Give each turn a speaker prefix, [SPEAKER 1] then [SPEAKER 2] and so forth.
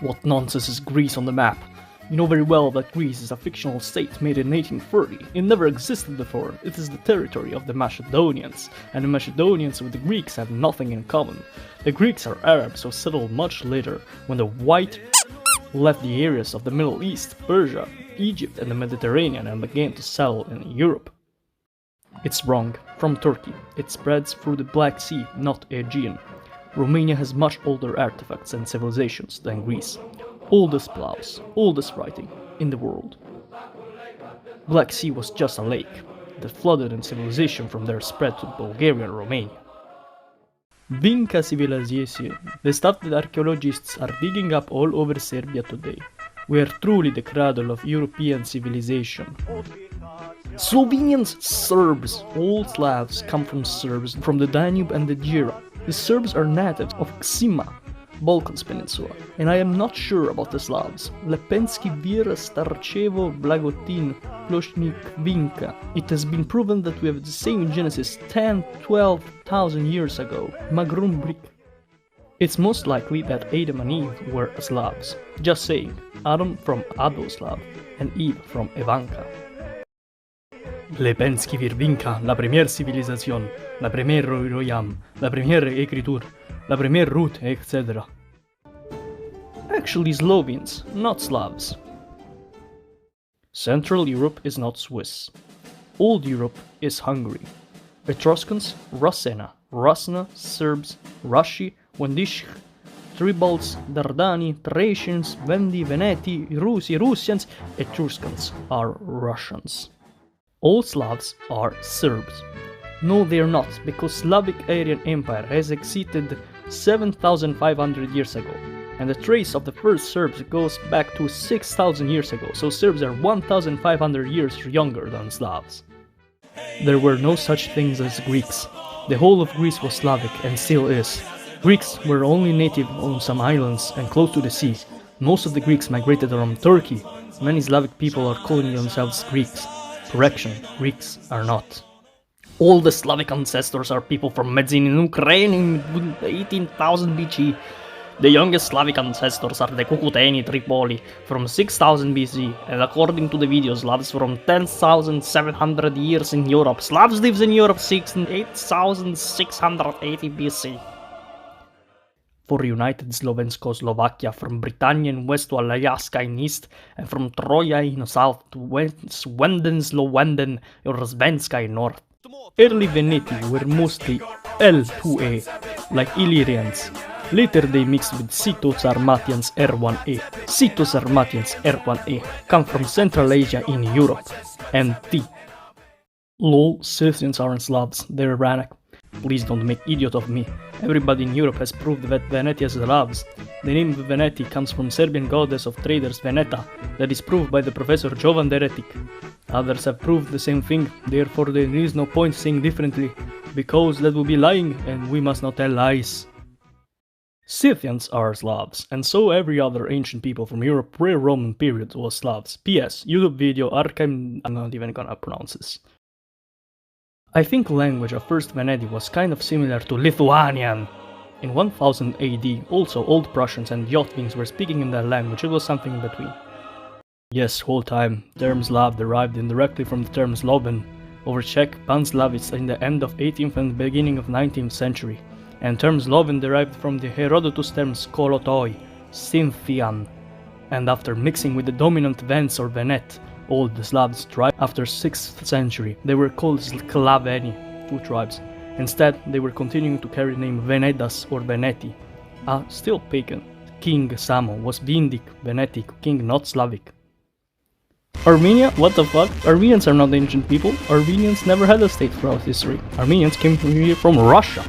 [SPEAKER 1] What nonsense is Greece on the map? You know very well that Greece is a fictional state made in 1830. It never existed before. It is the territory of the Macedonians, and the Macedonians with the Greeks have nothing in common. The Greeks are Arabs who settled much later, when the white left the areas of the Middle East, Persia, Egypt and the Mediterranean and began to settle in Europe. It's wrong. From Turkey. It spreads through the Black Sea, not Aegean. Romania has much older artifacts and civilizations than Greece. Oldest plows, oldest writing in the world. Black Sea was just a lake that flooded and civilization from there spread to Bulgaria and Romania. Vinca civilization, the stuff that archaeologists are digging up all over Serbia today. We are truly the cradle of European civilization. Slovenians, Serbs, all Slavs come from Serbs from the Danube and the Jura. The Serbs are natives of Xima, Balkan's peninsula, and I am not sure about the Slavs. Lepenski, Vira, Starchevo, Blagotin, Ploshnik, Vinca. It has been proven that we have the same genesis 10-12,000 years ago. Magrumbrik. It's most likely that Adam and Eve were Slavs. Just saying, Adam from Adoslav and Eve from Evanka. Lepenski vir Vinca, la première civilisation, la première royaume, la première écriture, la première route, etc. Actually Slovenes, not Slavs. Central Europe is not Swiss. Old Europe is Hungary. Etruscans, Rassena, Rasna, Serbs, Rashi, Wendish, Tribalts, Dardani, Thracians, Vendi, Veneti, Rusi, Russians, Etruscans are Russians. All Slavs are Serbs. No, they are not, because Slavic Aryan Empire has existed 7,500 years ago, and the trace of the first Serbs goes back to 6,000 years ago, so Serbs are 1,500 years younger than Slavs. There were no such things as Greeks. The whole of Greece was Slavic and still is. Greeks were only native on some islands and close to the sea. Most of the Greeks migrated from Turkey. Many Slavic people are calling themselves Greeks. Correction, Greeks are not. All the Slavic ancestors are people from Medzin in Ukraine in 18,000 BC. The youngest Slavic ancestors are the Cucuteni Tripoli from 6000 BC, and according to the video, Slavs from 10,700 years in Europe. Slavs lives in Europe since 8680 BC. For united Slovensko Slovakia from Britannia in west to Alaska in east, and from Troja in south to Sweden, Slovenden, or Svenska in north. Early Veneti were mostly L2A, like Illyrians. Later they mixed with Sito-Sarmatians R1A. Sito-Sarmatians R1A come from Central Asia in Europe. And T. Lol, Scythians aren't Slavs, they're Iranic. Please don't make idiot of me. Everybody in Europe has proved that Veneti is Slavs. The name Veneti comes from Serbian goddess of traders Veneta, that is proved by the professor Jovan the Heretic. Others have proved the same thing, therefore there is no point saying differently, because that would be lying, and we must not tell lies. Scythians are Slavs, and so every other ancient people from Europe pre-Roman period was Slavs. P.S. YouTube video archive, I'm not even gonna pronounce this. I think language of first Veneti was kind of similar to Lithuanian. In 1000 AD, also Old Prussians and Yotvinks were speaking in that language, it was something in between. Yes, whole time, term Slav derived indirectly from the term Sloven, over Czech, Pan-Slavic in the end of 18th and beginning of 19th century, and term Sloven derived from the Herodotus term Skolotoi, Scythian, and after mixing with the dominant Vens or Venet, all the Slavs tribe after 6th century, they were called Sklaveni, two tribes. Instead, they were continuing to carry the name Venedas or Veneti. Still pagan. King Samo was Vindic, Venetic, king not Slavic. Armenia? What the fuck? Armenians are not ancient people. Armenians never had a state throughout history. Armenians came here from Russia.